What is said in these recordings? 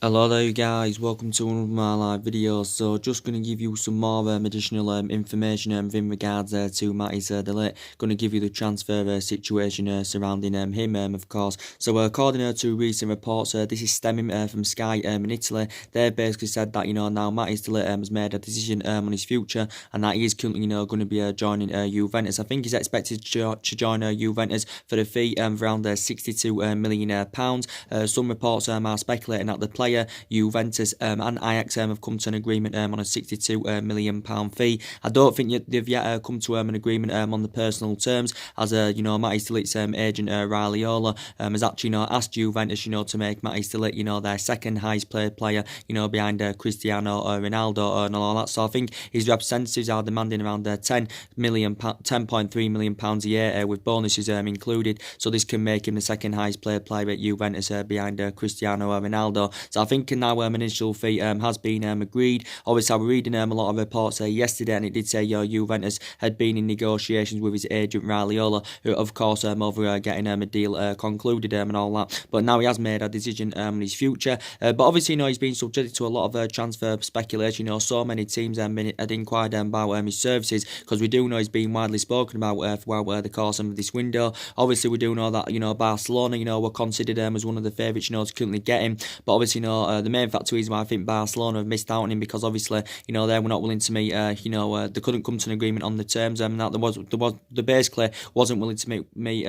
Hello there you guys, welcome to one of my live videos. So just going to give you some more additional information in regards to Matty's the Ligt. Going to give you the transfer situation surrounding him of course. So according to recent reports, this is stemming from Sky in Italy. They basically said that now Matty's the Ligt has made a decision on his future, and that he is currently going to be joining Juventus. I think he's expected to join Juventus for the fee of around £62 million. Some reports are speculating that the player Juventus and Ajax have come to an agreement on a £62 million fee. I don't think they've yet come to an agreement on the personal terms, as Matty Stilich's agent Raiola has actually asked Juventus to make Matty Stilich their second highest paid player behind Cristiano Ronaldo and all that. So I think his representatives are demanding around £10.3 million a year with bonuses included. So this can make him the second highest paid player at Juventus behind Cristiano Ronaldo. So I think now an initial fee has been agreed. Obviously, I was reading a lot of reports yesterday, and it did say Juventus had been in negotiations with his agent Raiola, who of course over getting a deal concluded and all that. But now he has made a decision on his future. But obviously, he's been subjected to a lot of transfer speculation. So many teams had inquired about his services, because we do know he's been widely spoken about throughout the course of this window. Obviously, we do know that Barcelona were considered as one of the favourites to currently get him. But obviously, the main factor is why I think Barcelona have missed out on him, because obviously, they were not willing to meet, they couldn't come to an agreement on the terms, and that the basically wasn't willing to meet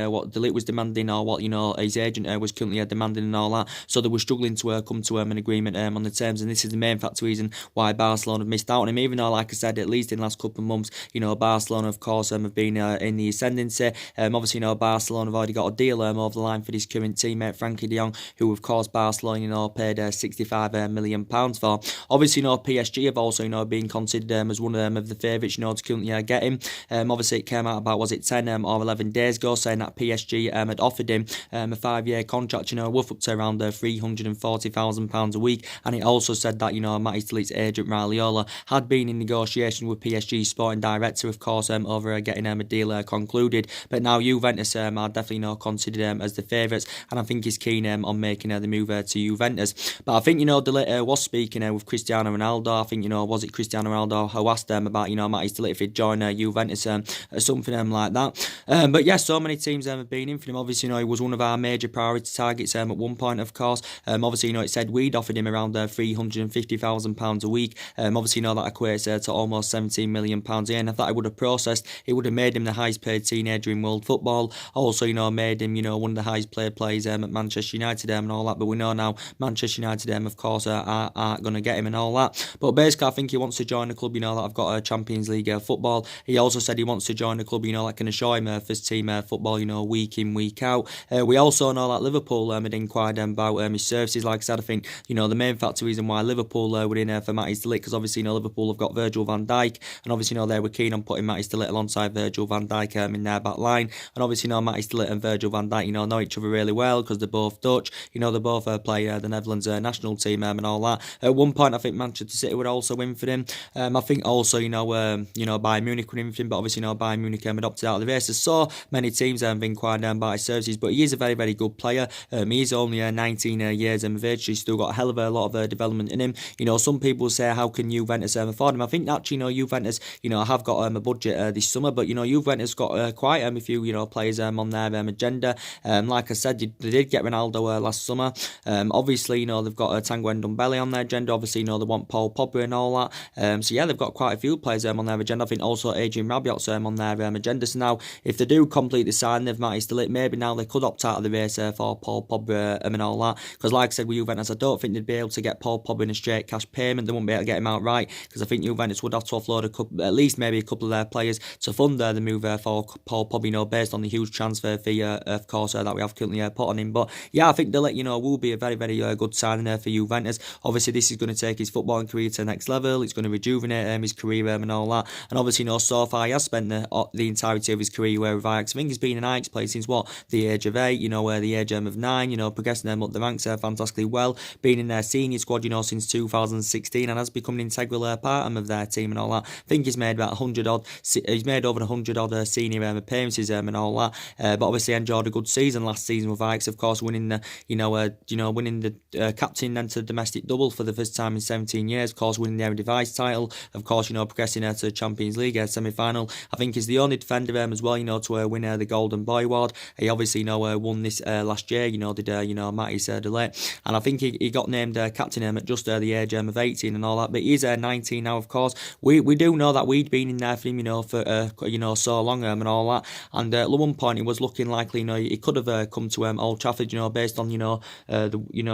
what the Ligt was demanding, or what his agent was currently demanding and all that. So they were struggling to come to an agreement on the terms, and this is the main factor reason why Barcelona have missed out on him. Even though, like I said, at least in the last couple of months, Barcelona of course have been in the ascendancy. Obviously, Barcelona have already got a deal over the line for his current teammate Frankie de Jong, who of course Barcelona paid £65 million for. Obviously, PSG have also been considered as one of the favourites to currently get him. Obviously, it came out about, was it 10 or 11 days ago, saying that PSG had offered him a 5-year contract, worth up to around £340,000 a week. And it also said that Matty Stilich's agent Raiola had been in negotiation with PSG sporting director, of course, over getting a deal concluded. But now Juventus are definitely considered as the favourites, and I think he's keen on making the move to Juventus. But I think De Ligt was speaking with Cristiano Ronaldo. I think was it Cristiano Ronaldo who asked them about Matty Stilich if he'd join Juventus or something like that. But yeah, so many teams have been in for him. Obviously, he was one of our major priority targets at one point, of course. Obviously, it said we'd offered him around £350,000 a week. Obviously, that equates to almost £17 million a year. And if that would have processed, it would have made him the highest paid teenager in world football. Also, made him one of the highest paid players at Manchester United and all that. But we know now Manchester United of course aren't going to get him and all that. But basically, I think he wants to join the club that have got a Champions League football. He also said he wants to join the club that can show him first team football week in, week out. We also know that Liverpool had inquired about his services. Like I said, I think the main factor reason why Liverpool were in for Matty Stilich, because obviously Liverpool have got Virgil van Dijk, and obviously they were keen on putting Matty Stilich alongside Virgil van Dijk in their back line. And obviously Matty Stilich and Virgil van Dijk know each other really well, because they're both Dutch. They both play the Netherlands national team and all that. At one point, I think Manchester City would also win for him. I think also Bayern Munich would win for him, but obviously Bayern Munich had opted out of the race. There's so many teams have been inquired about his services, but he is a very, very good player. He's only 19 years of age. He's still got a hell of a lot of development in him. Some people say, how can Juventus afford him? I think actually Juventus have got a budget this summer, but Juventus got quite a few players on their agenda. Like I said, they did get Ronaldo last summer. Obviously they've got Tanguy Ndombele on their agenda. Obviously they want Paul Pogba and all that. So yeah, they've got quite a few players on their agenda. I think also Adrian Rabiot's on their agenda. So now if they do complete the signing of Matty Stilich, maybe now they could opt out of the race for Paul Pogba and all that. Because like I said with Juventus, I don't think they'd be able to get Paul Pogba in a straight cash payment. They wouldn't be able to get him outright, because I think Juventus would have to offload at least maybe a couple of their players to fund the move for Paul Pogba, based on the huge transfer fee of course that we have currently put on him. But yeah, I think De Ligt will be a very, very good signing there for Juventus. Obviously this is going to take his footballing career to the next level. It's going to rejuvenate his career and all that. And obviously so far he has spent the entirety of his career with Ajax. I think he's been an Ajax player since the age of 8, the age of 9, progressing them up the ranks fantastically well, being in their senior squad since 2016, and has become an integral part of their team and all that. I think he's made about 100 odd, he's made over 100 odd senior appearances and all that. But obviously enjoyed a good season last season with Ajax, of course, winning the winning the captain then to the domestic double for the first time in 17 years, of course winning the Eredivisie title, of course, progressing to the Champions League semi-final. I think he's the only defender as well, to win the Golden Boy Award. He obviously, won this last year, did, Matthijs de Ligt, and I think he got named captain at just the age of 18 and all that, but he's 19 now, of course. We do know that we'd been in there for him, for, so long and all that, and at one point it was looking likely, he could have come to Old Trafford, based on,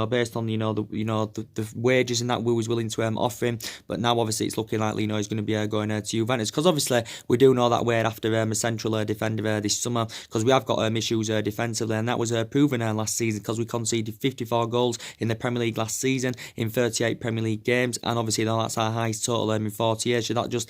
based on, the wages and that we was willing to offer him, but now obviously it's looking likely, he's going to be going to Juventus, because obviously we do know that we're after a central defender this summer, because we have got issues defensively, and that was proven last season, because we conceded 54 goals in the Premier League last season in 38 Premier League games, and obviously that's our highest total in 40 years, so that just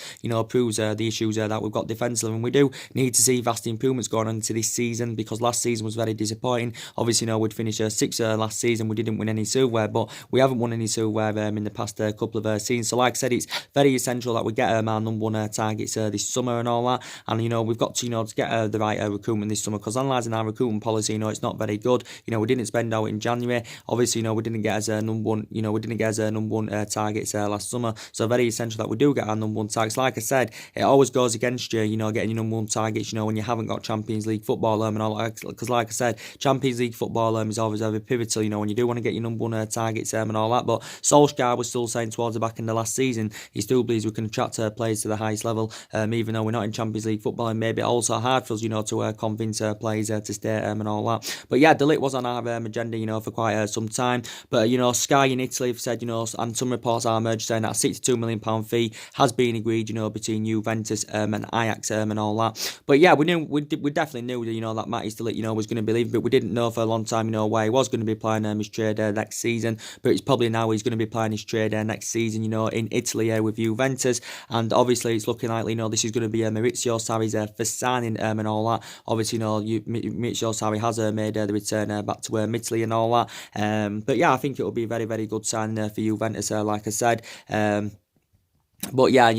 proves the issues that we've got defensively, and we do need to see vast improvements going on into this season, because last season was very disappointing. Obviously, we'd finished sixth last season, we didn't win any silverware, but we haven't won any silverware in the past couple of seasons, so like I said, it's very essential that we get our number one targets this summer and all that, and we've got to get the right recruitment this summer, because analysing our recruitment policy, it's not very good. We didn't spend out in January, obviously, we didn't get as number one, we didn't get as number one targets last summer, so very essential that we do get our number one targets. Like I said, it always goes against you, getting your number one targets, when you haven't got Champions League football and all that, because like I said, Champions League football is always very pivotal, when you do want to get your number one targets and all that, but Solskjaer was still saying towards the back end of last season, he still believes we can attract players to the highest level, even though we're not in Champions League football, and maybe also hard for us, to convince players to stay and all that. But yeah, De Ligt was on our agenda, for quite some time. But Sky in Italy have said, and some reports are emerged saying that a £62 million fee has been agreed, between Juventus and Ajax and all that. But yeah, we definitely knew that Matthijs de Ligt, was going to be leaving, but we didn't know for a long time, where he was going to be playing his trade next season. But it's probably now he's going to be playing his trade next season, in Italy with Juventus, and obviously it's looking likely, this is going to be Maurizio Sarri's first signing and all that. Obviously, Maurizio Sarri has made the return back to Italy and all that. But yeah, I think it will be a very, very good signing for Juventus, like I said. But yeah, I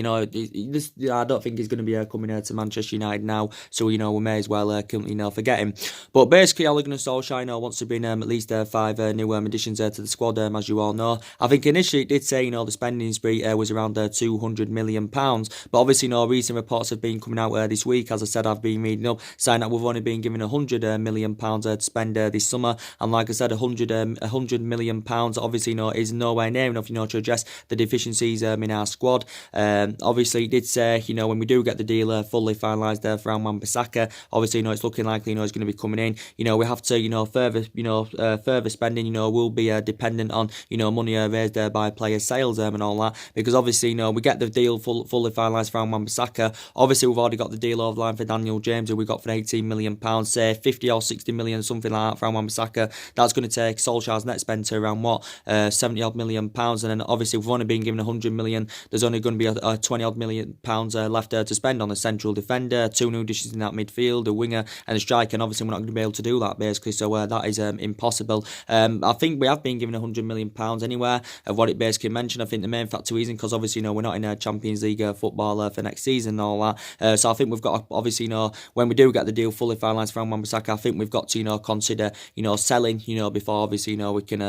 don't think he's going to be coming to Manchester United now, so we may as well forget him. But basically, Ole Gunnar Solskjaer wants to bring at least 5 new additions to the squad, as you all know. I think initially it did say the spending spree was around £200 million, but obviously recent reports have been coming out this week. As I said, I've been reading up saying that we've only been given £100 million to spend this summer, and like I said, £100 million obviously is nowhere near enough to address the deficiencies in our squad. Obviously, it did say, when we do get the deal fully finalised for Bissaka, obviously, it's looking likely, he's going to be coming in. We have to, further spending, will be dependent on, money raised by player sales and all that, because obviously, we get the deal fully finalised for Bissaka. Obviously, we've already got the deal over the line for Daniel James, who we got for £18 million, say 50 or 60 million, something like that for Bissaka. That's going to take Solskjaer's net spend to around 70 odd million pounds, and then obviously we've only been given 100 million. There's only going to be a 20 odd million pounds left to spend on a central defender, 2 new additions in that midfield, a winger and a striker, and obviously we're not going to be able to do that basically, so that is impossible. I think we have been given 100 million pounds anywhere of what it basically mentioned. I think the main factor is because obviously we're not in a Champions League football for next season and all that, so I think we've got obviously when we do get the deal fully finalised for Bissaka, I think we've got to consider selling before obviously we can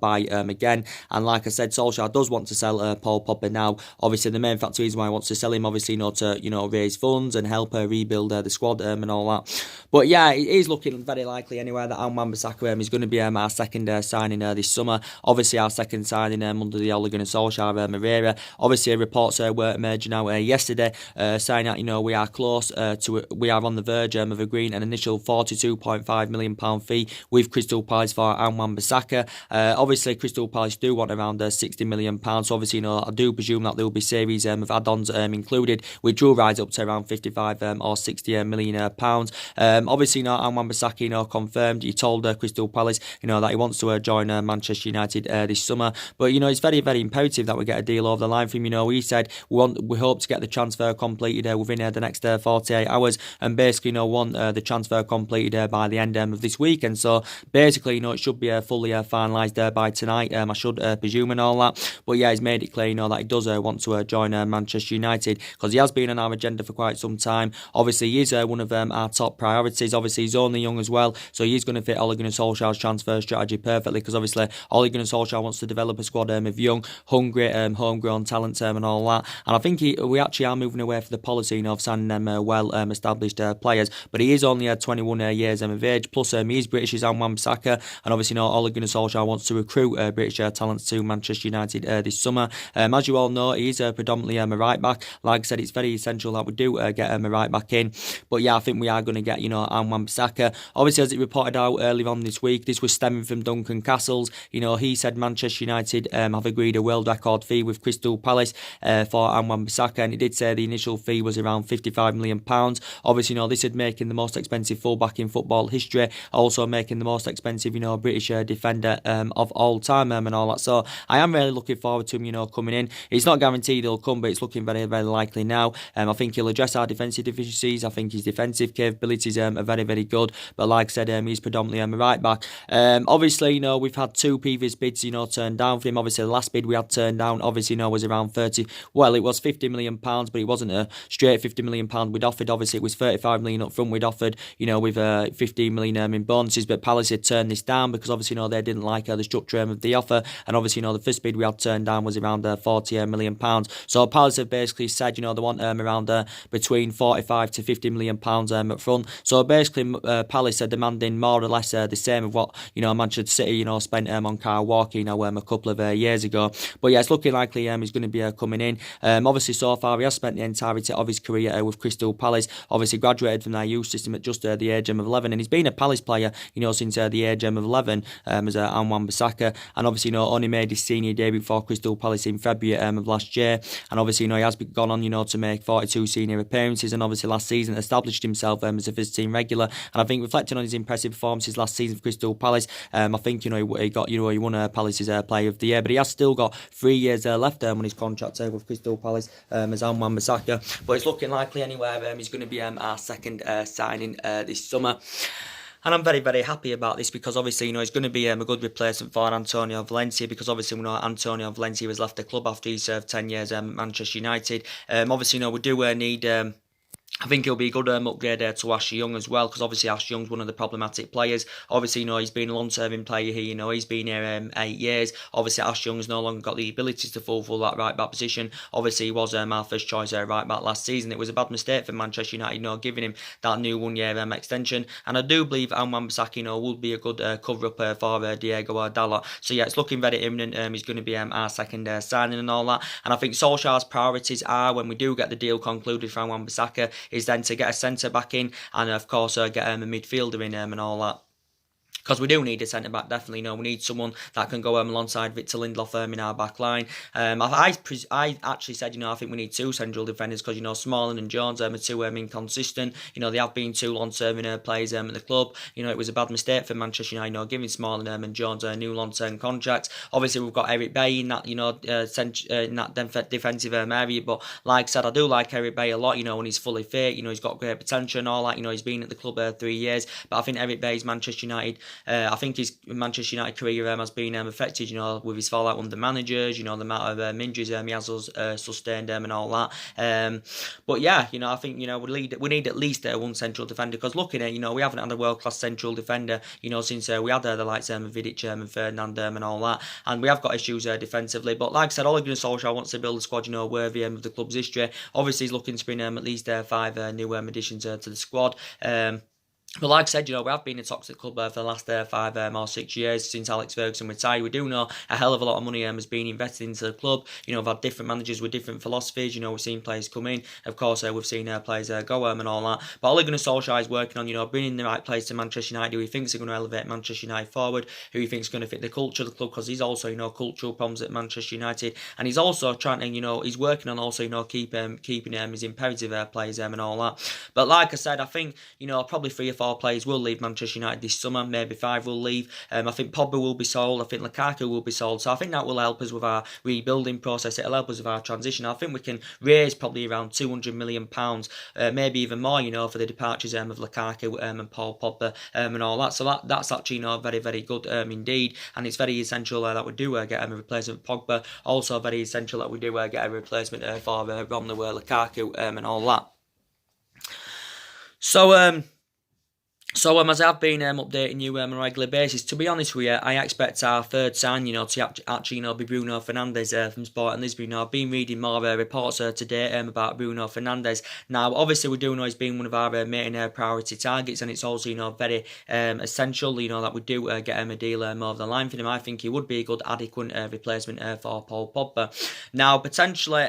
buy again. And like I said, Solskjaer does want to sell Paul Pogba now. Obviously the main factor is why he wants to sell him, obviously to raise funds and help rebuild the squad and all that. But yeah, it is looking very likely anyway that Bissaka is going to be our second signing this summer. Obviously our second signing under the Ole Gunnar Solskjaer era. Obviously reports were emerging out yesterday saying that we are close we are on the verge of agreeing an initial £42.5 million fee with Crystal Palace for Bissaka. Obviously Crystal Palace do want around £60 million, so obviously I do presume that there will be series of add-ons included, which will rise up to around 55 or 60 million pounds. Obviously Bissaka confirmed, he told Crystal Palace that he wants to join Manchester United this summer, but it's very, very imperative that we get a deal over the line from him. He said we hope to get the transfer completed within the next 48 hours, and basically want the transfer completed by the end of this week, and so basically it should be fully finalised by tonight, I should presume and all that. But yeah, he's made it clear that he does want to join Manchester United, because he has been on our agenda for quite some time. Obviously, he is one of our top priorities. Obviously, he's only young as well, so he's going to fit Ole Gunnar Solskjaer's transfer strategy perfectly, because obviously Ole Gunnar Solskjaer wants to develop a squad of young, hungry, homegrown talent and all that. And I think we actually are moving away from the policy of signing them well-established players. But he is only 21 years of age. Plus, he is British. He's Bissaka, and obviously, Ole Gunnar Solskjaer wants to recruit British talents to Manchester United this summer. As you all know, he is predominantly a right back. Like I said, it's very essential that we do get a right back in. But yeah, I think we are going to get Bissaka. Obviously, as it reported out earlier on this week, this was stemming from Duncan Castles. He said Manchester United have agreed a world record fee with Crystal Palace for Bissaka, and he did say the initial fee was around £55 million. Obviously, this would make him the most expensive fullback in football history, also making the most expensive, British defender of all time and all that. So I am really looking forward to him, coming in. It's not guaranteed he'll come, but it's looking very, very likely now. I think he'll address our defensive deficiencies. I think his defensive capabilities are very, very good. But like I said, he's predominantly a right back. Obviously, we've had two previous bids, turned down for him. Obviously, the last bid we had turned down, obviously, was around 30. Well, it was £50 million, but it wasn't a straight £50 million we'd offered. Obviously, it was 35 million up front we'd offered, with 15 million in bonuses. But Palace had turned this down because obviously, they didn't like the structure of the offer. And obviously, the first bid we had turned down was around 40 million pounds. So Palace have basically said, they want around between 45 to 50 million pounds up front. So basically, Palace are demanding more or less the same of what Manchester City spent on Kyle Walker a couple of years ago. But yeah, it's looking likely he's going to be coming in. Obviously, so far he has spent the entirety of his career with Crystal Palace. Obviously, graduated from their youth system at just the age of 11, and he's been a Palace player since the age of 11 as Bissaka, and obviously only made his senior debut for Crystal Palace in February of last year. And obviously he has gone on to make 42 senior appearances, and obviously last season established himself as a first team regular. And I think reflecting on his impressive performances last season for Crystal Palace, I think he got he won Palace's Player of the Year, but he has still got 3 years left on his contract with Crystal Palace as Bissaka. But it's looking likely anyway he's going to be our second signing this summer. And I'm very, very happy about this, because obviously, he's going to be a good replacement for Antonio Valencia, because obviously we know Antonio Valencia has left the club after he served 10 years at Manchester United. Obviously, we do need... I think he'll be a good upgrade to Ash Young as well, because obviously Ash Young's one of the problematic players. Obviously, he's been a long-serving player here. He's been here 8 years. Obviously, Ash Young's no longer got the abilities to fulfil that right-back position. Obviously, he was our first choice right-back last season. It was a bad mistake for Manchester United, giving him that new one-year extension. And I do believe Bissaka, will be a good cover-up for Diego Dalot. So yeah, it's looking very imminent. He's going to be our second signing and all that. And I think Solskjaer's priorities are, when we do get the deal concluded for Bissaka, is then to get a centre back in, and of course get a midfielder in and all that. Because we do need a centre-back, definitely. We need someone that can go alongside Victor Lindelof in our back line. I actually said, I think we need two central defenders, because, Smalling and Jones are too inconsistent. They have been too long-serving players at the club. It was a bad mistake for Manchester United, giving Smalling and Jones new long-term contracts. Obviously, we've got Eric Bailly in that, in that defensive area. But like I said, I do like Eric Bailly a lot, when he's fully fit. He's got great potential and all that. He's been at the club 3 years. But I think Eric Bailly's Manchester United... I think his Manchester United career has been affected, with his fallout under managers, the amount of injuries he has sustained and all that. But yeah, I think, we need at least one central defender, because looking at, we haven't had a world-class central defender, since we had the likes of Vidic and Ferdinand and all that. And we have got issues defensively. But like I said, Ole Gunnar Solskjaer wants to build a squad, worthy of the club's history. Obviously, he's looking to bring at least 5 new additions to the squad. But like I said, we have been a toxic club for the last 5 or 6 years since Alex Ferguson retired. We do know a hell of a lot of money has been invested into the club. We've had different managers with different philosophies. We've seen players come in. Of course, we've seen players go and all that. But Ole Gunnar Solskjaer is working on, bringing the right players to Manchester United, who he thinks are going to elevate Manchester United forward, who he thinks is going to fit the culture of the club, because he's also, cultural problems at Manchester United. And he's also trying to, he's working on also, keeping his imperative players and all that. But like I said, I think, probably 3 or 4 4 players will leave Manchester United this summer, maybe 5 will leave. I think Pogba will be sold, I think Lukaku will be sold, so I think that will help us with our rebuilding process, it'll help us with our transition. I think we can raise probably around £200 million, maybe even more, for the departures of Lukaku and Paul Pogba and all that, so that's actually, very, very good indeed, and it's very essential that we do get a replacement for Pogba, also very essential that we do get a replacement for Romelu Lukaku and all that. So, as I've been updating you on a regular basis, to be honest with you, I expect our third sign, to actually, be Bruno Fernandes from Sporting Lisbon. I've been reading more reports today about Bruno Fernandes. Now, obviously, we do know he's been one of our main priority targets, and it's also, very essential, that we do get him a deal over the line for him. I think he would be a good, adequate replacement for Paul Pogba. Now, potentially,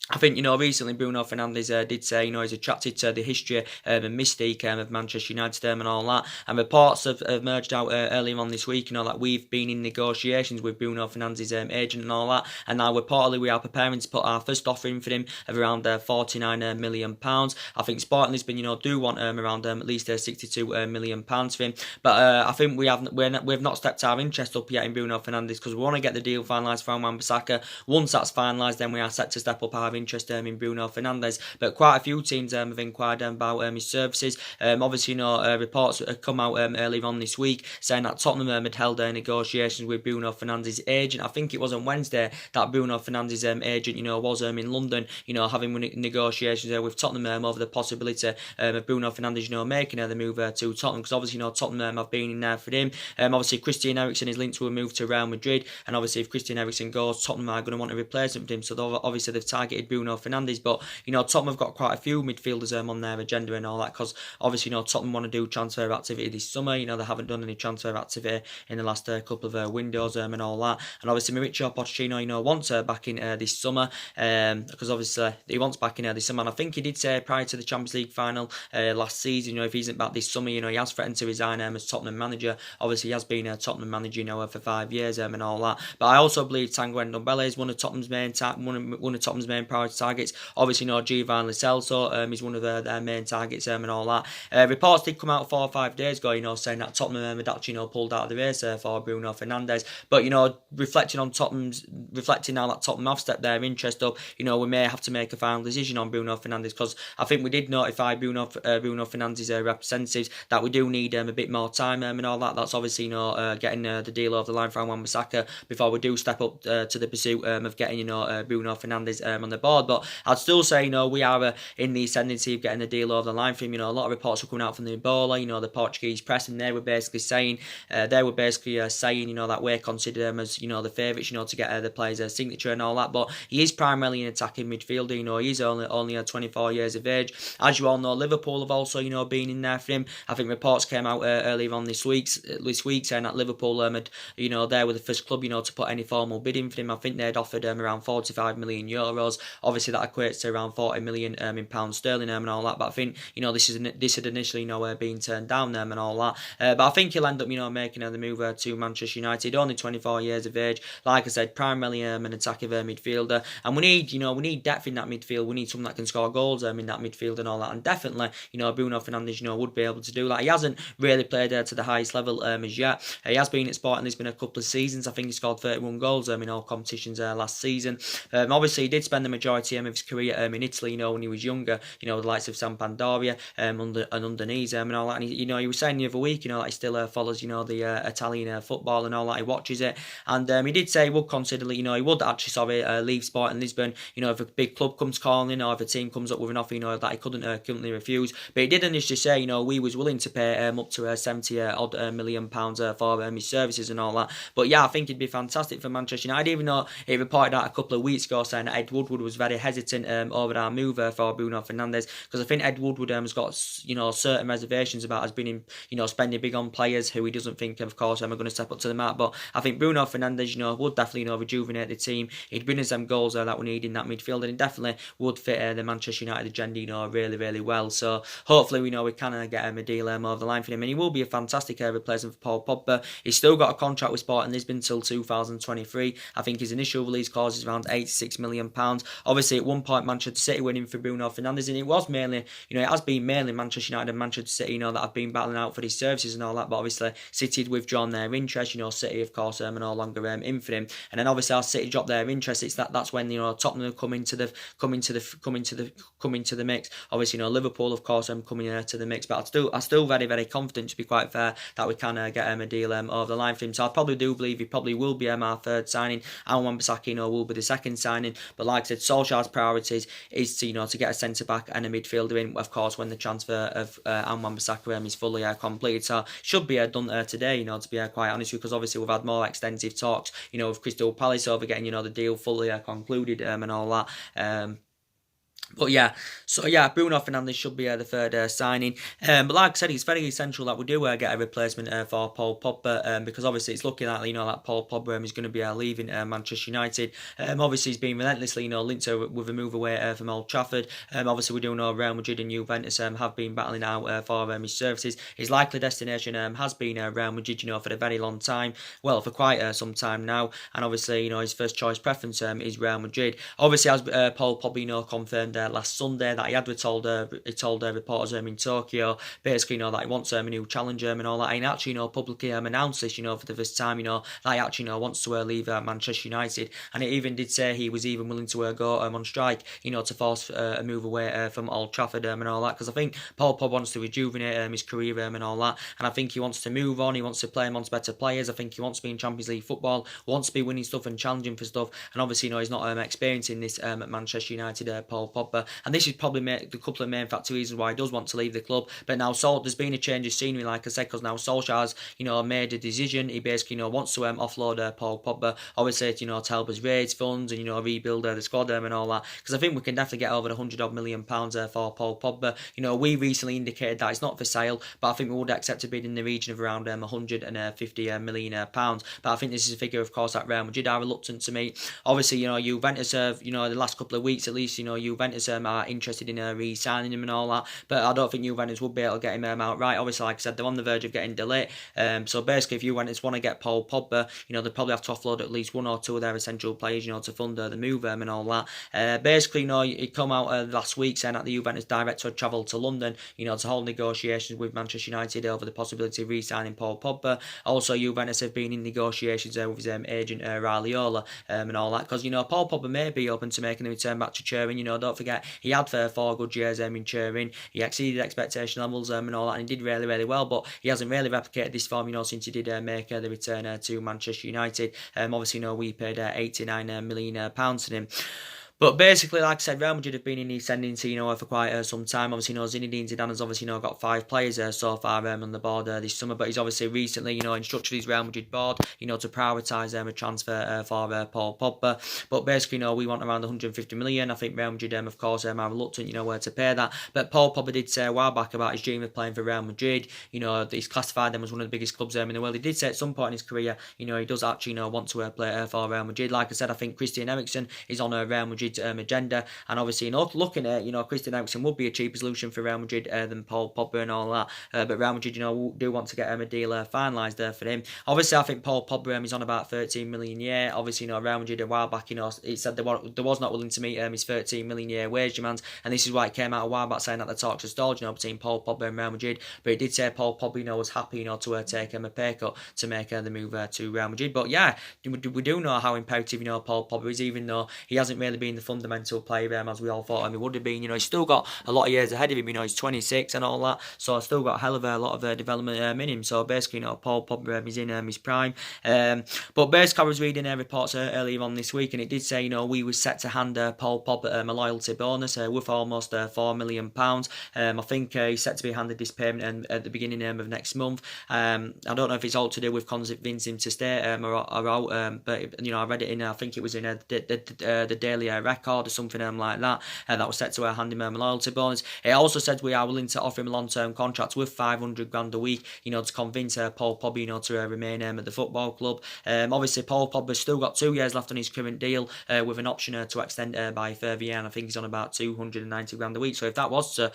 I think, recently Bruno Fernandes did say, he's attracted to the history and mystique of Manchester United and all that. And reports have emerged out earlier on this week, that we've been in negotiations with Bruno Fernandes' agent and all that. And now reportedly we are preparing to put our first offer in for him of around £49 million. I think Sporting Lisbon, do want around at least £62 million for him. But I think we've not stepped our interest up yet in Bruno Fernandes, because we want to get the deal finalised for Bissaka. Once that's finalised, then we are set to step up our interest in Bruno Fernandes, but quite a few teams have inquired about his services. Obviously, reports have come out earlier on this week saying that Tottenham had held negotiations with Bruno Fernandes' agent. I think it was on Wednesday that Bruno Fernandes' agent, was in London, having negotiations with Tottenham over the possibility of Bruno Fernandes, making the move to Tottenham, because obviously, Tottenham have been in there for him. Obviously, Christian Eriksen is linked to a move to Real Madrid, and obviously, if Christian Eriksen goes, Tottenham are going to want a replacement for him. So obviously, they've targeted Bruno Fernandes, but Tottenham have got quite a few midfielders on their agenda and all that, because obviously Tottenham want to do transfer activity this summer. They haven't done any transfer activity in the last couple of windows and all that, and obviously Mauricio Pochettino wants back in this summer, because obviously he wants back in this summer, and I think he did say prior to the Champions League final last season, if he isn't back this summer, he has threatened to resign as Tottenham manager. Obviously he has been a Tottenham manager for 5 years and all that, but I also believe Tanguy Ndombele is one of Tottenham's main priority targets. Obviously, Giovanni Lo Celso is one of their main targets and all that. Reports did come out 4 or 5 days ago, saying that Tottenham had actually pulled out of the race for Bruno Fernandes. But reflecting now that Tottenham have stepped their interest up, we may have to make a final decision on Bruno Fernandes, because I think we did notify Bruno Fernandes' representatives that we do need a bit more time and all that. That's obviously getting the deal over the line for Bissaka before we do step up to the pursuit of getting Bruno Fernandes on the board. But I'd still say, we are in the ascendancy of getting the deal over the line for him. A lot of reports were coming out from the Ebola, the Portuguese press, and they were basically saying, that we're considered him as, the favourites, to get the player's signature and all that. But he is primarily an attacking midfielder. He is only 24 years of age. As you all know, Liverpool have also, been in there for him. I think reports came out earlier on this week saying that Liverpool had, they were the first club, to put any formal bidding for him. I think they'd offered around €45 million. Obviously, that equates to around 40 million in pounds sterling and all that. But I think this had initially been turned down and all that. But I think he'll end up making the move to Manchester United. Only 24 years of age. Like I said, primarily an attacking midfielder, and we need depth in that midfield. We need someone that can score goals in that midfield and all that. And definitely, Bruno Fernandes would be able to do that. He hasn't really played to the highest level as yet. He has been at Sporting Lisbon a couple of seasons. I think he scored 31 goals in all competitions last season. Obviously, he did spend the majority of his career in Italy, when he was younger, the likes of Sampdoria under Udinese and all that. And he was saying the other week, that he still follows, the Italian football and all that. He watches it, and he did say he would consider, he would actually leave Sporting Lisbon, if a big club comes calling or if a team comes up with an offer, that he couldn't currently refuse. But he did initially say, we was willing to pay up to £70 million for his services and all that. But yeah, I think it'd be fantastic for Manchester United, even though he reported out a couple of weeks ago saying that Ed Woodward was very hesitant over our move for Bruno Fernandes, because I think Ed Woodward has got certain reservations about us being spending big on players who he doesn't think, of course, are going to step up to the mark. But I think Bruno Fernandes would definitely rejuvenate the team. He'd bring us them goals that we need in that midfield, and he definitely would fit the Manchester United agenda really, really well. So hopefully we can get him a deal over the line for him, and he will be a fantastic replacement for Paul Pogba. He's still got a contract with Sporting Lisbon till 2023. I think his initial release clause is around £86 million. Obviously, at one point, Manchester City winning for Bruno Fernandes, and it was mainly, it has been mainly Manchester United and Manchester City, that have been battling out for these services and all that. But obviously, City had withdrawn their interest. City, of course, are no longer in for him. And then obviously, as City dropped their interest, that's when Tottenham come into the mix. Obviously, Liverpool, of course, coming to the mix. But I'm still very, very confident, to be quite fair, that we can get a deal over the line for him. So I probably do believe he probably will be our third signing, and Wan-Bissaka, will be the second signing. But like I said, Solskjaer's priorities is to to get a centre back and a midfielder in. Of course, when the transfer of Wan-Bissaka is fully completed, so should be done today. To be quite honest, because obviously we've had more extensive talks, with Crystal Palace over getting the deal fully concluded and all that. But yeah, Bruno Fernandes should be the third signing. But like I said, it's very essential that we do get a replacement for Paul Pogba, because obviously it's looking like that Paul Pogba is going to be leaving Manchester United. Obviously he's been relentlessly linked with a move away from Old Trafford. Obviously we do know Real Madrid and Juventus have been battling out for his services. His likely destination has been Real Madrid, for a very long time. Well, for quite some time now. And obviously his first choice preference is Real Madrid. Obviously, as Paul Pogba confirmed last Sunday, that he had told reporters in Tokyo, basically that he wants a new challenger and all that. And actually publicly announced this for the first time, that he actually wants to leave Manchester United. And it even did say he was even willing to go on strike, to force a move away from Old Trafford and all that, because I think Paul Pogba wants to rejuvenate his career and all that, and I think he wants to move on. He wants to play amongst better players. I think he wants to be in Champions League football, wants to be winning stuff and challenging for stuff, and obviously he's not experiencing this at Manchester United, Paul Pogba. And this is probably the couple of main factor reasons why he does want to leave the club. But now there's been a change of scenery, like I said, because now Solskjaer's made a decision. He basically wants to offload Paul Pogba, obviously to help us raise funds and rebuild the squad and all that, because I think we can definitely get over £100 million for Paul Pogba. We recently indicated that it's not for sale, but I think we would accept a bid in the region of around £150 million. But I think this is a figure, of course, that Real Madrid are reluctant to meet. Obviously, Juventus have, the last couple of weeks at least, Juventus are interested in re-signing him and all that, but I don't think Juventus would be able to get him outright. Obviously, like I said, they're on the verge of getting delayed. So basically, if Juventus want to get Paul Pogba, they probably have to offload at least one or two of their essential players, to fund the move and all that. Basically, it come out last week saying that the Juventus director had travelled to London, to hold negotiations with Manchester United over the possibility of re-signing Paul Pogba. Also, Juventus have been in negotiations with his agent Raiola and all that, because Paul Pogba may be open to making a return back to Turin. Don't forget he had 4 good years in Turin. He exceeded expectation levels and all that, and he did really, really well. But he hasn't really replicated this form, since he did make the return to Manchester United. Obviously, we paid £89 million to him. But basically, like I said, Real Madrid have been in the ascendancy, for quite some time. Obviously, Zinedine Zidane has obviously, got 5 players so far on the board this summer. But he's obviously recently, instructed his Real Madrid board, to prioritise a transfer for Paul Pogba. But basically, we want around 150 million. I think Real Madrid, of course, are reluctant, where to pay that. But Paul Pogba did say a while back about his dream of playing for Real Madrid. He's classified them as one of the biggest clubs in the world. He did say at some point in his career, he does actually, want to play for Real Madrid. Like I said, I think Christian Eriksen is on a Real Madrid agenda, and obviously looking at Christian Eriksen would be a cheaper solution for Real Madrid than Paul Pogba and all that, but Real Madrid do want to get a deal finalised there for him. Obviously I think Paul Pogba is on about 13 million a year. Obviously Real Madrid a while back it said they was not willing to meet his 13 million a year wage demands, and this is why it came out a while back saying that the talks are stalled between Paul Pogba and Real Madrid. But it did say Paul Pogba was happy to take a pay cut to make the move to Real Madrid. But yeah, we do know how imperative Paul Pogba is, even though he hasn't really been the fundamental player as we all thought he would have been. He's still got a lot of years ahead of him. He's 26 and all that, so I've still got a hell of a lot of development in him. So basically, Paul Pogba is in his prime. But basically, I was reading reports earlier on this week, and it did say we were set to hand Paul Pogba a loyalty bonus worth almost £4 million. I think he's set to be handed this payment at the beginning of next month. I don't know if it's all to do with convincing him to stay or out, but I read it in, I think it was in the Daily Record or something like that. That was set to hand him a loyalty bonus. It also said we are willing to offer him a long-term contract with $500,000 a week, to convince Paul Pogba, to remain at the football club. Obviously, Paul Pogba's still got 2 years left on his current deal, with an option to extend by a further year, and I think he's on about $290,000 a week. So if that was to,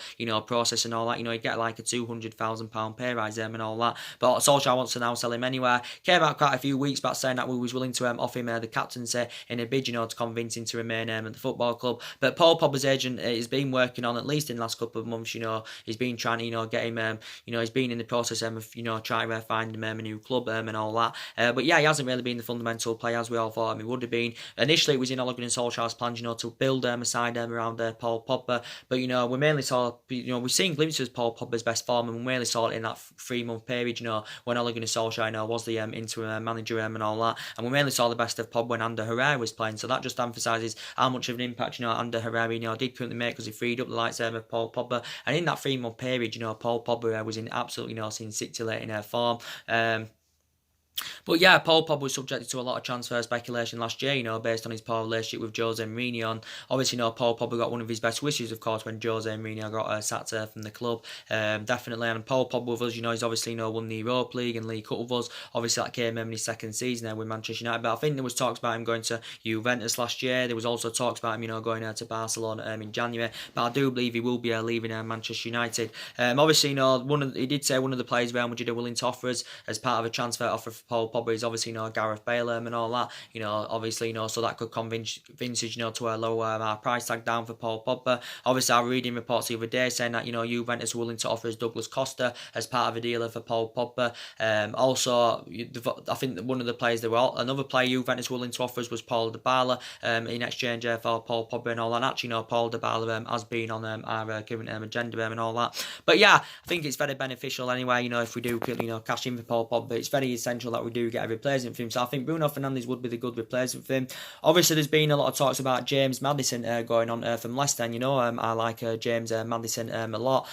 process and all that, he'd get like a £200,000 pay rise and all that. But Solskjaer wants to now sell him anywhere. Came out quite a few weeks back saying that we was willing to offer him the captaincy in a bid, to convince him to remain at the football club. But Paul Pogba's agent has been working on, at least in the last couple of months, he's been trying to, get him, he's been in the process of, trying to find him a new club and all that. But yeah, he hasn't really been the fundamental player as we all thought he would have been. Initially, it was in Ole Gunnar Solskjaer's plans, to build a side around Paul Pogba. But, we mainly saw, we've seen glimpses of Paul Pogba's best form, and we mainly saw it in that 3-month period, when Ole Gunnar Solskjaer, was the interim manager and all that. And we mainly saw the best of Pogba when Ander Herrera was playing. So that just emphasises how much of an impact, Ander Herrera, did currently make, because he freed up the likes of Paul Pogba. And in that 3-month period, Paul Pogba was in absolutely, scintillating form. But yeah, Paul Pogba was subjected to a lot of transfer speculation last year, based on his poor relationship with Jose Mourinho. And obviously, Paul Pogba got one of his best wishes, of course, when Jose Mourinho got sacked from the club. Definitely. And Paul Pogba with us, he's obviously won the Europa League and League Cup with us. Obviously, that came in his second season with Manchester United. But I think there was talks about him going to Juventus last year. There was also talks about him, going to Barcelona in January. But I do believe he will be leaving Manchester United. Obviously, he did say one of the players Real Madrid are willing to offer us as part of a transfer offer for Paul Pogba is obviously Gareth Bale and all that, obviously so that could convince us to lower our price tag down for Paul Pogba. Obviously, I was reading reports the other day saying that Juventus were willing to offer us Douglas Costa as part of a deal for Paul Pogba. Also, I think one of the players another player Juventus willing to offer us was Paul Dybala in exchange for Paul Pogba and all that. And actually, Paul Dybala has been on our current agenda and all that. But yeah, I think it's very beneficial anyway. If we do cash in for Paul Pogba, it's very essential that we do get a replacement for him. So I think Bruno Fernandes would be the good replacement for him. Obviously, there's been a lot of talks about James Maddison going on from Leicester. And, I like James Maddison a lot.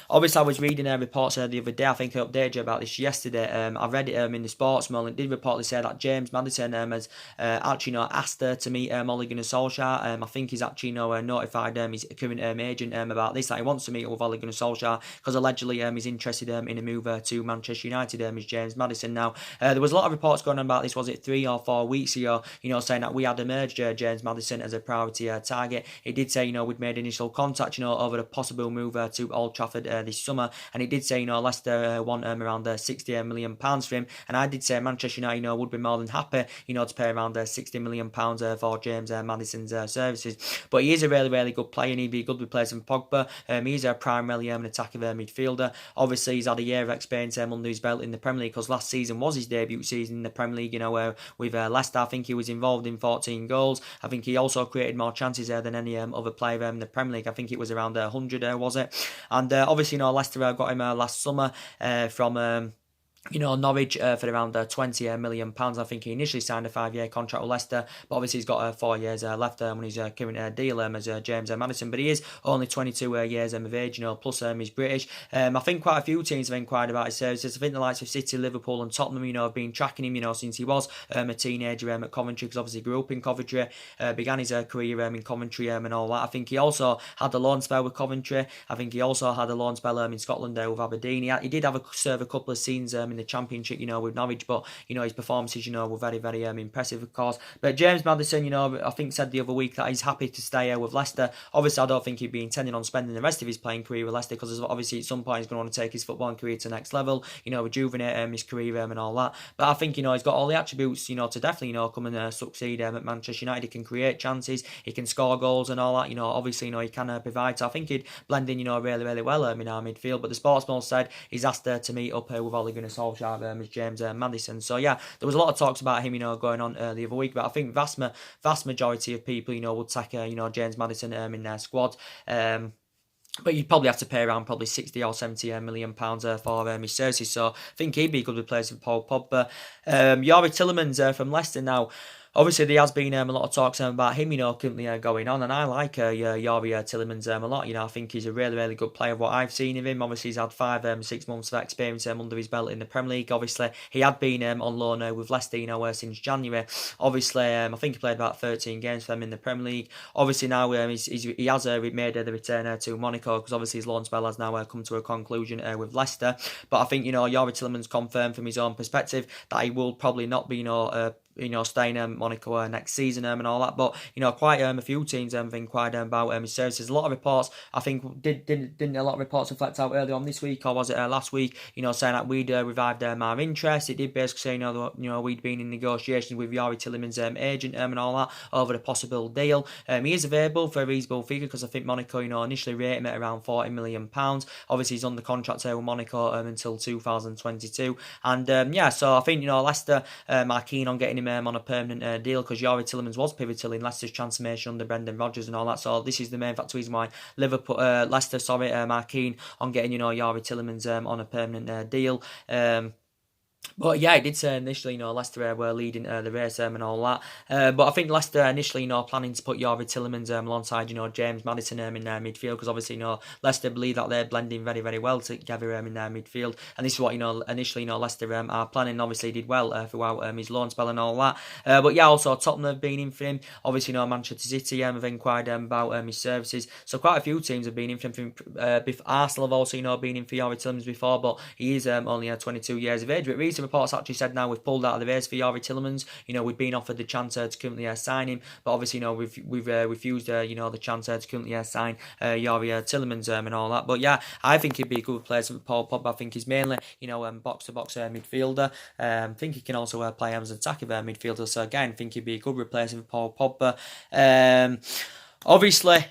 Obviously, I was reading reports the other day. I think I updated you about this yesterday. I read it in the Sports Mail, and it did reportedly say that James Maddison has actually asked to meet Ole Gunnar Solskjaer. I think he's actually notified his current agent about this, that he wants to meet with Ole Gunnar Solskjaer, because allegedly he's interested in a move to Manchester United. Is James Maddison now. There was a lot of reports going on about this, was it 3 or 4 weeks ago, saying that we had emerged James Maddison as a priority target. It did say, we'd made initial contact, over a possible move to Old Trafford this summer, and it did say, Leicester want around £60 million for him, and I did say Manchester United, would be more than happy, to pay around £60 million for James Maddison's services. But he is a really, really good player, and he'd be a good replacement for Pogba. He's a primarily an attacking midfielder. Obviously, he's had a year of experience under his belt in the Premier League, because last season was his debut season in the Premier League, with Leicester. I think he was involved in 14 goals. I think he also created more chances than any other player in the Premier League. I think it was around 100, was it? And obviously, Leicester got him last summer from Norwich for around £20 million. I think he initially signed a 5-year contract with Leicester, but obviously he's got 4 years left on his current deal as James Maddison. But he is only 22 years of age, plus he's British. I think quite a few teams have inquired about his services. I think the likes of City, Liverpool and Tottenham, have been tracking him, since he was a teenager at Coventry, because obviously he grew up in Coventry, began his career in Coventry and all that. I think he also had a loan spell with Coventry. I think he also had a loan spell in Scotland with Aberdeen. He did serve a couple of seasons in the Championship, with Norwich, but his performances, were very, very impressive, of course. But James Maddison, I think said the other week that he's happy to stay with Leicester. Obviously, I don't think he'd be intending on spending the rest of his playing career with Leicester, because obviously at some point he's going to want to take his footballing career to the next level, rejuvenate his career and all that. But I think he's got all the attributes, to definitely come and succeed at Manchester United. He can create chances, he can score goals and all that. Obviously, he can provide. So I think he'd blend in, really, really well in our midfield. But the Sportsman said he's asked to meet up with Ole Gunnar Solskjaer as James Maddison. So yeah, there was a lot of talks about him, going on the other week. But I think vast majority of people, would take James Maddison in their squad. But you'd probably have to pay around probably 60 or 70 million pounds for his services. So I think he'd be a good replacement for Paul Pogba. Yuri Tillemans from Leicester now. Obviously, there has been a lot of talks about him, currently going on, and I like Yuri Tillemans a lot. I think he's a really, really good player. What I've seen of him, obviously, he's had 6 months of experience under his belt in the Premier League. Obviously, he had been on loan with Leicester, since January. Obviously, I think he played about 13 games for them in the Premier League. Obviously, now he has made the return to Monaco, because obviously his loan spell has now come to a conclusion with Leicester. But I think Yuri Tillemans confirmed from his own perspective that he will probably not be staying at Monaco next season and all that. But quite a few teams have inquired about his services. A lot of reports, I think, didn't a lot of reports reflect out earlier on this week, or was it last week? Saying that we'd revived our interest. It did basically say that we'd been in negotiations with Yari Tielemans' agent and all that over the possible deal. He is available for a reasonable figure, because I think Monaco initially rated him at around £40 million. Obviously he's on the contract with Monaco until 2022, and so I think Leicester are keen on getting him on a permanent deal, because Yari Tielemans was pivotal in Leicester's transformation under Brendan Rodgers and all that. So this is the main factor reason why Leicester are keen on getting Yari Tielemans on a permanent deal. But yeah, I did say initially, Leicester were leading the race and all that. But I think Leicester initially, planning to put Yari Tielemans alongside, James Maddison in their midfield, because obviously, Leicester believe that they're blending very, very well together in their midfield. And this is what, initially, Leicester are planning. Obviously, did well throughout his loan spell and all that. But yeah, also Tottenham have been in for him. Obviously, Manchester City have inquired about his services. So quite a few teams have been in for him. Arsenal have also, been in for Yari Tielemans before, but he is only 22 years of age. But recent reports actually said now we've pulled out of the race for Yari Tielemans. We've been offered the chance to currently sign him, but obviously we've refused the chance to currently sign Yari Tielemans and all that. But yeah, I think he'd be a good replacement for Paul Pogba. I think he's mainly box to box midfielder. I think he can also play as an attacking midfielder. So again, I think he'd be a good replacement for Paul Pogba. Obviously,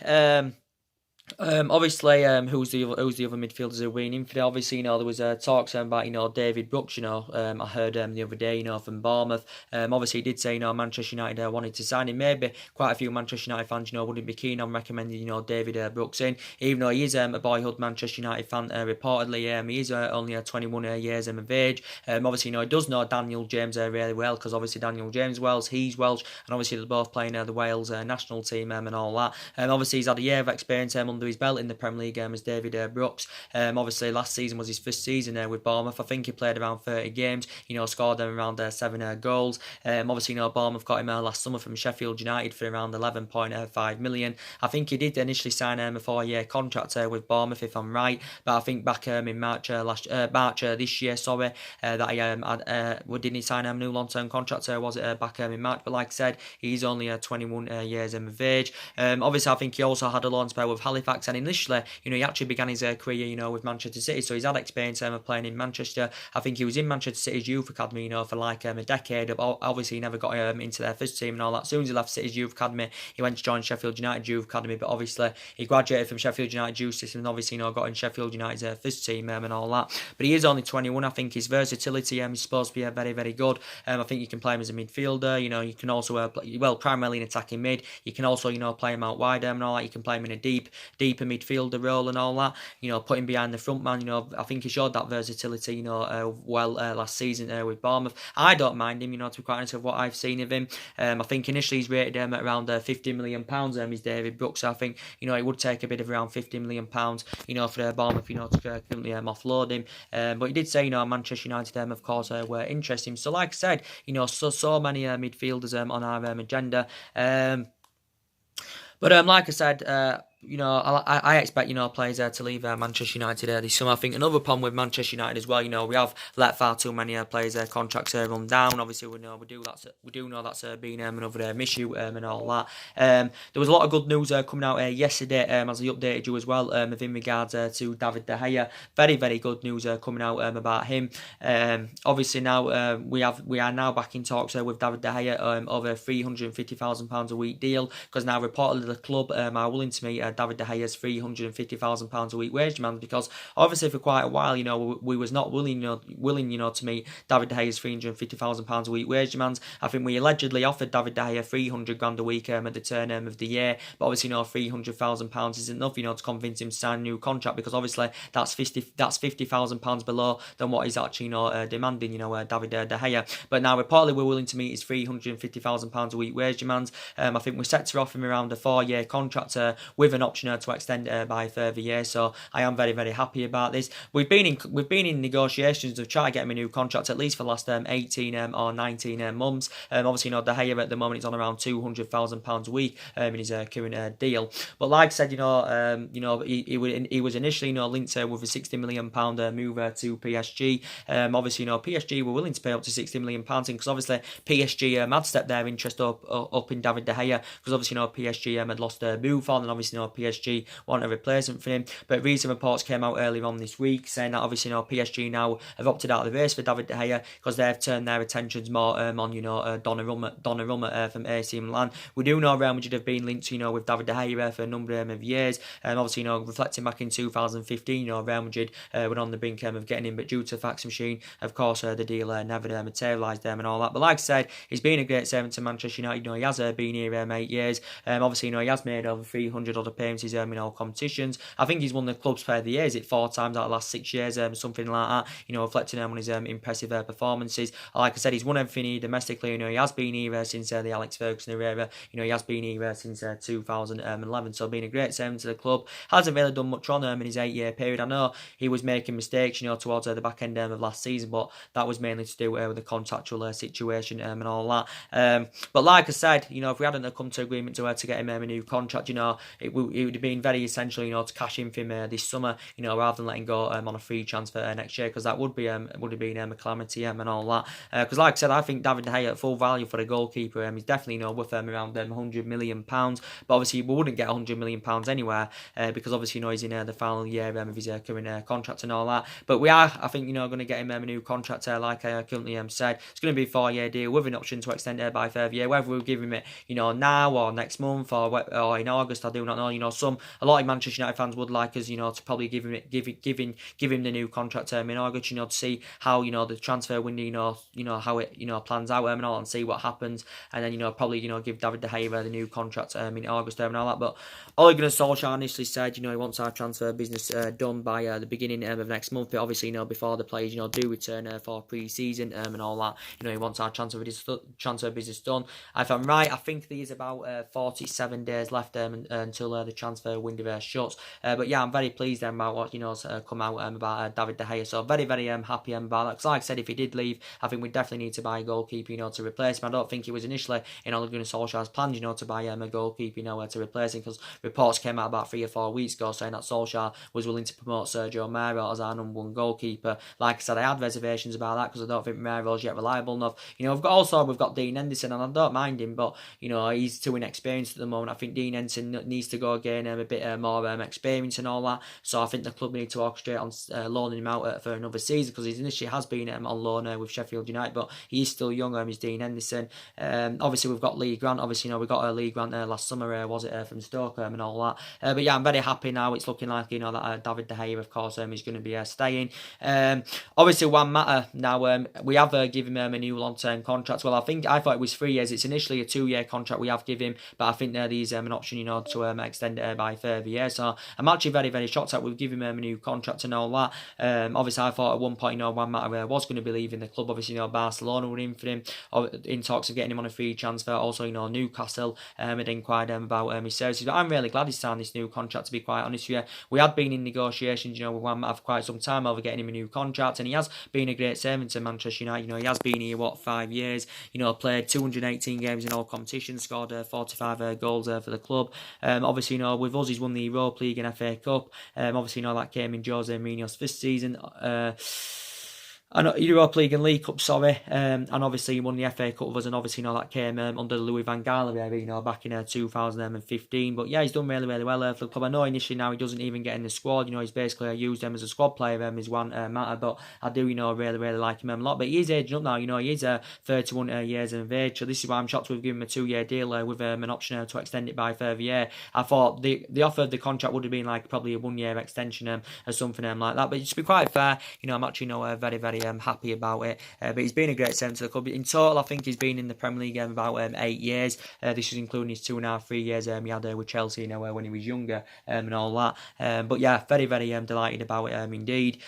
who's the other midfielders who are winning for it? Obviously, there was talks about David Brooks. I heard the other day, from Bournemouth. Obviously, he did say Manchester United wanted to sign him. Maybe quite a few Manchester United fans wouldn't be keen on recommending David Brooks in, even though he is a boyhood Manchester United fan. Reportedly, he is only 21 years of age. Obviously, he does know Daniel James really well, because obviously Daniel James Welsh, he's Welsh, and obviously they're both playing the Wales national team and all that. Obviously, he's had a year of experience under his belt in the Premier League as David Brooks. Obviously last season was his first season with Bournemouth. I think he played around 30 games, scored around 7 goals. Obviously, Bournemouth got him last summer from Sheffield United for around 11.5 million. I think he did initially sign a 4-year contract with Bournemouth, if I'm right, but I think back in March this year, that he didn't he sign a new long-term contract, was it back in March? But like I said, he's only 21 years of age. Obviously, I think he also had a loan spell with Halifax, and initially, he actually began his career, with Manchester City, so he's had experience of playing in Manchester. I think he was in Manchester City's youth academy, for like a decade. Obviously, he never got into their first team and all that. As soon as he left City's youth academy, he went to join Sheffield United youth academy, but obviously, he graduated from Sheffield United youth system, and obviously, got in Sheffield United's first team and all that. But he is only 21. I think his versatility is supposed to be very, very good. I think you can play him as a midfielder. You can also primarily in attacking mid. You can also play him out wide and all that. You can play him in a deeper midfielder role and all that. Put him behind the front man. I think he showed that versatility. Last season with Bournemouth. I don't mind him. To be quite honest with what I've seen of him. I think initially he's rated at around £50 million. Is David Brooks. So I think it would take a bit of around £50 million. For Bournemouth. To currently offload him. But he did say Manchester United of course were interested. So like I said, so many midfielders on our agenda. But like I said, I expect players to leave Manchester United this summer. I think another problem with Manchester United as well. We have let far too many players contracts run down. Obviously, we do know that's been another issue and all that. There was a lot of good news coming out yesterday, as I updated you as well, in regards to David De Gea. Very, very good news coming out about him. Obviously now we are now back in talks with David De Gea over £350,000 a week deal, because now reportedly the club are willing to meet David De Gea's £350,000 a week wage demand, because obviously for quite a while, we was not willing to meet David De Gea's £350,000 a week wage demands. I think we allegedly offered David De Gea £300,000 a week at the turn of the year, but obviously £300,000 isn't enough, to convince him to sign a new contract, because obviously that's £50,000 below than what he's actually demanding, David De Gea. But now reportedly we're willing to meet his £350,000 a week wage demands. I think we're set to offer him around a 4-year contract with an option to extend it by a further year. So I am very, very happy about this. We've been in negotiations of trying to get him a new contract at least for the last 18 or 19 months. Obviously, De Gea at the moment is on around £200,000 a week in his current deal. But like I said, he was initially linked with a £60 million move to PSG. Obviously, PSG were willing to pay up to £60 million because obviously PSG had stepped their interest up in David De Gea because obviously PSG had lost Buffon and obviously PSG want a replacement for him. But recent reports came out earlier on this week saying that obviously PSG now have opted out of the race for David De Gea because they've turned their attentions more on Donnarumma from AC Milan. We do know Real Madrid have been linked with David De Gea for a number of years. Obviously reflecting back in 2015, Real Madrid were on the brink of getting him, but due to the fax machine, of course, the deal never materialised and all that. But like I said, he's been a great servant to Manchester United. He has been here 8 years. Obviously, he has made over 300 other appearances in all competitions. I think he's won the Club's Player of the Year, is it 4 times out of the last 6 years, something like that. Reflecting on his impressive performances. Like I said, he's won everything here domestically. He has been here since the Alex Ferguson era. He has been here since 2011. So being a great servant to the club. Hasn't really done much on him in his 8-year period. I know he was making mistakes, towards the back end of last season, but that was mainly to do with the contractual situation and all that. But like I said, if we hadn't come to agreement to get him a new contract, it would have been very essential, to cash in for him this summer, rather than letting go on a free transfer next year, because that would have been a calamity and all that. Because like I said, I think David De Gea at full value for a goalkeeper is definitely worth around £100 million. But obviously we wouldn't get £100 million anywhere because obviously he's in the final year of his current contract and all that. But we are, I think, going to get him a new contract like I currently said. It's going to be a 4-year deal with an option to extend it by a further year. Whether we'll give him it, now or next month or in August, I do not know. A lot of Manchester United fans would like us, to probably give him the new contract in August, to see how the transfer window, how it plans out and all, and see what happens, and then probably give David De Gea the new contract in August and all that. But Ole Gunnar Solskjaer initially said, he wants our transfer business done by the beginning of next month. But obviously, before the players, do return for pre-season and all that, he wants our transfer business done. If I'm right, I think there's about 47 days left until the transfer window shuts. But yeah, I'm very pleased about what come out about David De Gea. So very, very happy about that. Because like I said, if he did leave, I think we definitely need to buy a goalkeeper, to replace him. I don't think it was initially in Ole Gunnar Solskjaer's plans, to buy a goalkeeper, to replace him, because reports came out about 3 or 4 weeks ago saying that Solskjaer was willing to promote Sergio Romero as our number 1 goalkeeper. Like I said, I had reservations about that because I don't think Romero's yet reliable enough. We've got Dean Henderson, and I don't mind him, but he's too inexperienced at the moment. I think Dean Henderson needs to go gain a bit more experience and all that. So I think the club need to orchestrate on loaning him out for another season, because he initially has been on loan with Sheffield United, but he's still young. He's Dean Henderson. Obviously we've got Lee Grant. Obviously we got Lee Grant last summer. Was it from Stoke and all that? But yeah, I'm very happy now. It's looking like that David De Gea, of course, is going to be staying. Obviously Juan Mata. Now we have given him a new long-term contract. Well, I thought it was 3 years. It's initially a 2-year contract we have given him, but I think there's an option, to extend it by a further year. So I'm actually very, very shocked that we've given him a new contract and all that. Obviously I thought at one point, Juan Mata was going to be leaving the club. Obviously, Barcelona were in for him, in talks of getting him on a free transfer. Also, Newcastle had inquired about his services. But I'm really glad he signed this new contract, to be quite honest with you. We had been in negotiations, with Juan Mata for quite some time over getting him a new contract, and he has been a great servant to Manchester United. He has been here, 5 years, played 218 games in all competitions, scored 45 goals for the club. Obviously, with us, he's won the Europa League and FA Cup. Obviously, that came in Jose Mourinho's first season. Europa League and League Cup, sorry, and obviously he won the FA Cup with us, and obviously that came under the Louis van Gaal era, back in 2015. But yeah, he's done really, really well for the club. I know initially now he doesn't even get in the squad. He's basically used him as a squad player, is Juan Mata. But I do, really, really like him a lot. But he is aging up now. He is 31 years of age. So this is why I'm shocked we've given him a 2-year deal with an option to extend it by a further year. I thought the offer of the contract would have been like probably a 1-year extension or something like that. But just to be quite fair, I'm actually very, very happy about it. But he's been a great servant to the club. In total, I think he's been in the Premier League about 8 years. This is including his 2.5-3 years he had with Chelsea, when he was younger and all that. But yeah, very, very delighted about it indeed.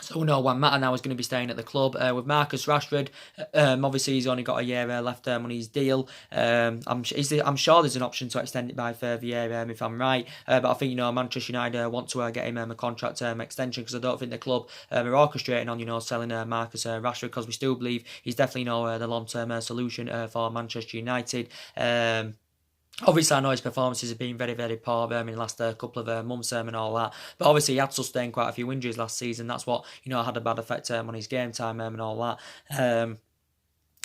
So we know Juan Mata now is going to be staying at the club. With Marcus Rashford, obviously he's only got a year left on his deal. I'm sure there's an option to extend it by a further year, if I'm right. But I think Manchester United want to get him a contract extension, because I don't think the club are orchestrating on selling Marcus Rashford, because we still believe he's definitely the long term solution for Manchester United. Obviously, I know his performances have been very, very poor in the last couple of months and all that. But obviously, he had sustained quite a few injuries last season. That's what had a bad effect on his game time and all that.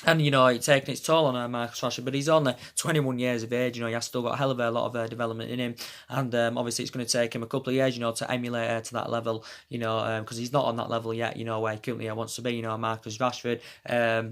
And, it's taken its toll on Marcus Rashford, but he's only 21 years of age. He has still got a hell of a lot of development in him. And obviously, it's going to take him a couple of years, to emulate to that level, because he's not on that level yet, where he currently wants to be, Marcus Rashford.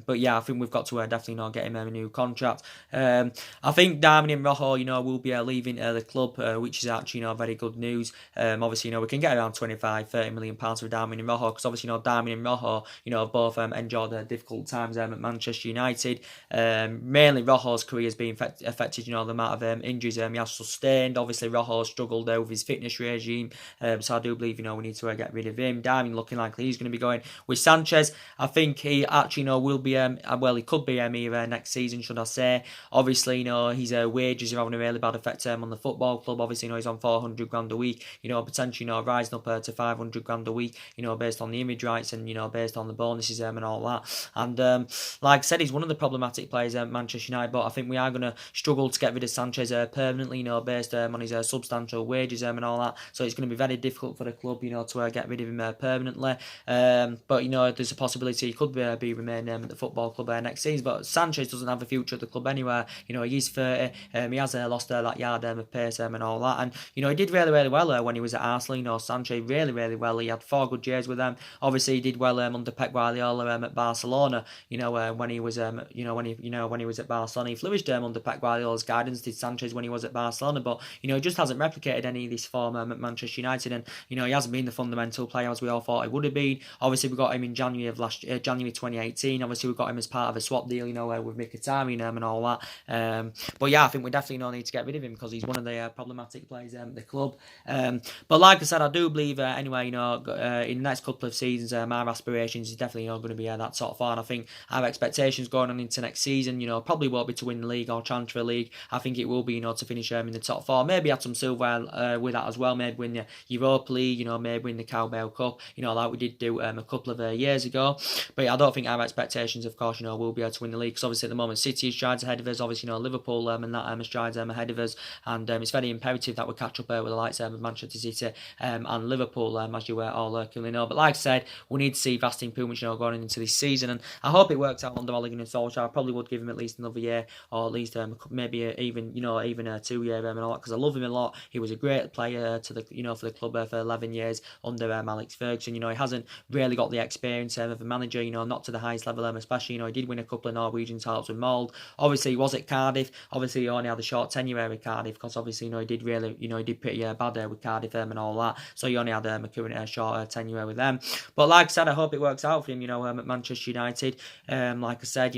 But yeah, I think we've got to definitely get him a new contract. I think Darwin Rojo, will be leaving the club, which is actually, very good news. Obviously, we can get around 25, 30 million pounds for Darwin Rojo, because obviously, Darwin and Rojo, both enjoyed difficult times at Manchester United. Mainly Rojo's career has been affected, the amount of injuries he has sustained. Obviously, Rojo struggled with his fitness regime, so I do believe, we need to get rid of him. Darwin looking like he's going to be going with Sanchez. I think he actually, will be, he could be here next season, should I say. Obviously, his wages are having a really bad effect on the football club. Obviously, he's on 400 grand a week, potentially, rising up to 500 grand a week, based on the image rights and, based on the bonuses and all that. And like I said, he's one of the problematic players at Manchester United, but I think we are going to struggle to get rid of Sanchez permanently, based on his substantial wages and all that. So it's going to be very difficult for the club, to get rid of him permanently. But, there's a possibility he could be remain at the football club next season. But Sanchez doesn't have a future at the club anywhere. He's 30. He has lost that yard of pace and all that. And, he did really, really well when he was at Arsenal. Sanchez really, really well. He had 4 good years with them. Obviously, he did well under Pep Guardiola at Barcelona. When he was when he was at Barcelona, he flourished under Pep Guardiola's guidance. Did Sanchez when he was at Barcelona, but he just hasn't replicated any of this form at Manchester United, and he hasn't been the fundamental player as we all thought he would have been. Obviously, we got him in January 2018. Obviously, we got him as part of a swap deal, with Mkhitaryan and all that. But yeah, I think we definitely need to get rid of him, because he's one of the problematic players at the club. But like I said, I do believe anyway, in the next couple of seasons, our aspirations is definitely going to be that top 4, and I think our expectations going on into next season, probably won't be to win the league or transfer league. I think it will be, to finish in the top 4. Maybe add some silver with that as well. Maybe win the Europa League, maybe win the Carabao Cup, like we did do a couple of years ago. But yeah, I don't think our expectations, of course, will be able to win the league, because obviously at the moment City is strides ahead of us. Obviously, Liverpool and that strides ahead of us, and it's very imperative that we catch up with the likes of Manchester City and Liverpool, as you all clearly know. But like I said, we need to see vast improvements, going into this season, and I hope it works out under Ole Gunnar Solskjaer. I probably would give him at least another year, or at least maybe even 2 year and all that, because I love him a lot. He was a great player to the for the club for 11 years under Alex Ferguson. He hasn't really got the experience of a manager, not to the highest level, especially he did win a couple of Norwegian titles with Mold. Obviously, he was at Cardiff. Obviously, he only had a short tenure with Cardiff, because obviously he did really he did pretty bad with Cardiff and all that. So he only had a current short tenure with them. But like I said, I hope it works out for him. At Manchester United. Like I said,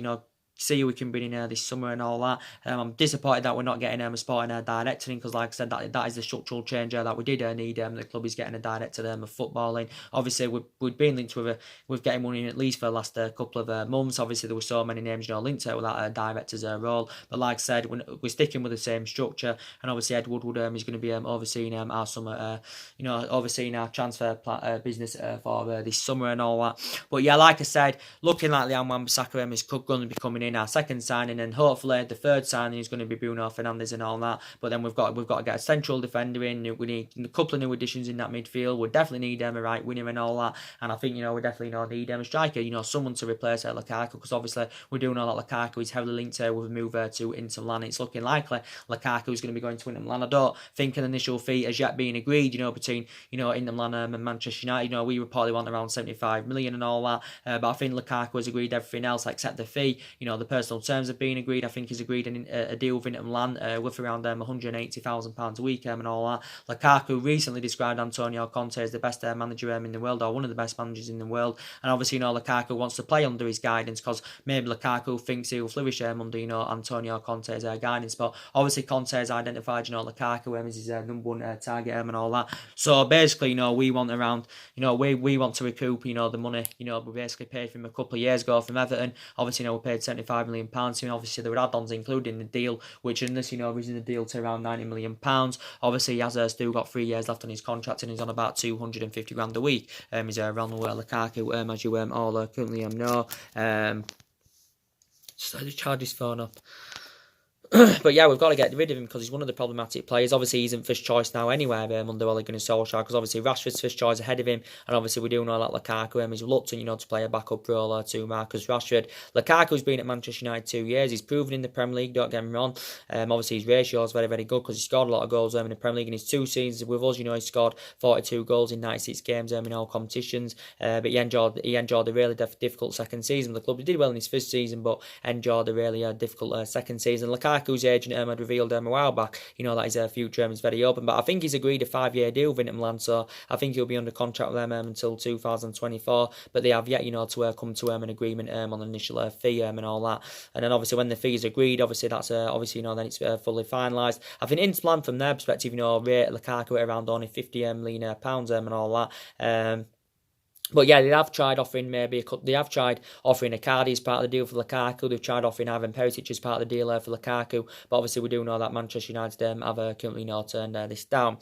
see who we can bring in this summer and all that. I'm disappointed that we're not getting a sporting director in, because like I said, that is the structural change that we did need. The club is getting a director of footballing. Obviously, we've been linked with getting money in at least for the last couple of months. Obviously, there were so many names linked to that director's role. But like I said, we're sticking with the same structure, and obviously Ed Woodward is going to be overseeing our summer, overseeing our transfer business for this summer and all that. But yeah, like I said, looking like Leon Bissaka is going to be coming in our second signing, and hopefully the third signing is going to be Bruno Fernandes and all that. But then we've got to get a central defender in. We need a couple of new additions in that midfield. We definitely need a right winger and all that. And I think we definitely need a striker. Someone to replace Lukaku, because obviously we do know that Lukaku is heavily linked with a move to Inter Milan. It's looking likely Lukaku is going to be going to Inter Milan. I don't think an initial fee has yet been agreed. Between Inter Milan and Manchester United. We reportedly want around 75 million and all that. But I think Lukaku has agreed everything else except the fee. the personal terms have been agreed. I think he's agreed a deal with Inter Milan worth around £180,000 a week and all that. Lukaku recently described Antonio Conte as the best manager in the world, or one of the best managers in the world, and obviously Lukaku wants to play under his guidance because maybe Lukaku thinks he'll flourish under Antonio Conte's guidance. But obviously Conte has identified Lukaku as his number one target and all that. So basically we want around we want to recoup the money we basically paid for him a couple of years ago from Everton. Obviously we paid £75 million to him. Obviously there were add-ons included in the deal, which in this raising the deal to around £90 million. Obviously he has still got 3 years left on his contract and he's on about 250 grand a week. He's Ronald Lukaku, as you all currently know. Just had to charge his phone up. But yeah, we've got to get rid of him because he's one of the problematic players. Obviously, he isn't first choice now anyway under Ole Gunnar Solskjaer, because obviously Rashford's first choice ahead of him, and obviously we do know that Lukaku is reluctant, to play a backup role to Marcus Rashford. Lukaku's been at Manchester United 2 years. He's proven in the Premier League, don't get me wrong. Obviously his ratio is very, very good because he scored a lot of goals in the Premier League in his 2 seasons with us. He scored 42 goals in 96 games in all competitions. But he enjoyed a really difficult second season with the club. He did well in his first season, but enjoyed a really difficult second season. Lukaku's agent had revealed a while back, that his future is very open. But I think he's agreed a 5-year deal with Inter Milan, so I think he'll be under contract with them until 2024. But they have yet, to come to an agreement on the initial fee and all that. And then obviously when the fee is agreed, obviously that's then it's fully finalised. I think Inter Milan from their perspective, rate Lukaku at around only £50 million and all that. But yeah, they have tried offering offering Icardi as part of the deal for Lukaku. They've tried offering Ivan Perisic as part of the deal for Lukaku. But obviously we do know that Manchester United have currently turned this down.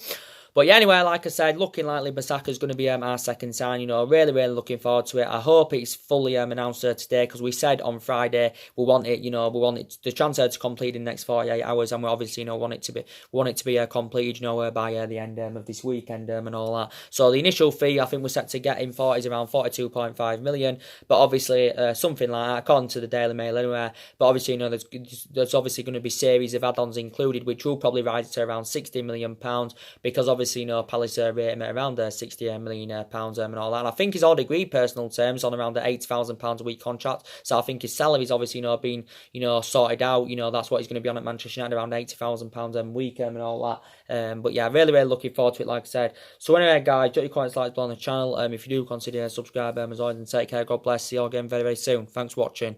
But yeah, anyway, like I said, looking likely Bissaka is going to be our second sign. Really, really looking forward to it. I hope it's fully announced today, because we said on Friday we want the transfer to complete in the next 48 hours, and we obviously want it to be completed by the end of this weekend and all that. So the initial fee I think we're set to get him for is around 42.5 million, but obviously something like that according to the Daily Mail anyway. But obviously there's obviously going to be series of add-ons included, which will probably rise to around £60 million, because obviously Palace rate him at around £60 million and all that. And I think he's already agreed personal terms on around the £80,000 a week contract. So I think his salary's obviously been sorted out. That's what he's going to be on at Manchester United, around £80,000 a week and all that. But yeah, really, really looking forward to it, like I said. So anyway, guys, drop your comments, like below on the channel. If you do consider subscribe, as always, and take care. God bless. See you all again very, very soon. Thanks for watching.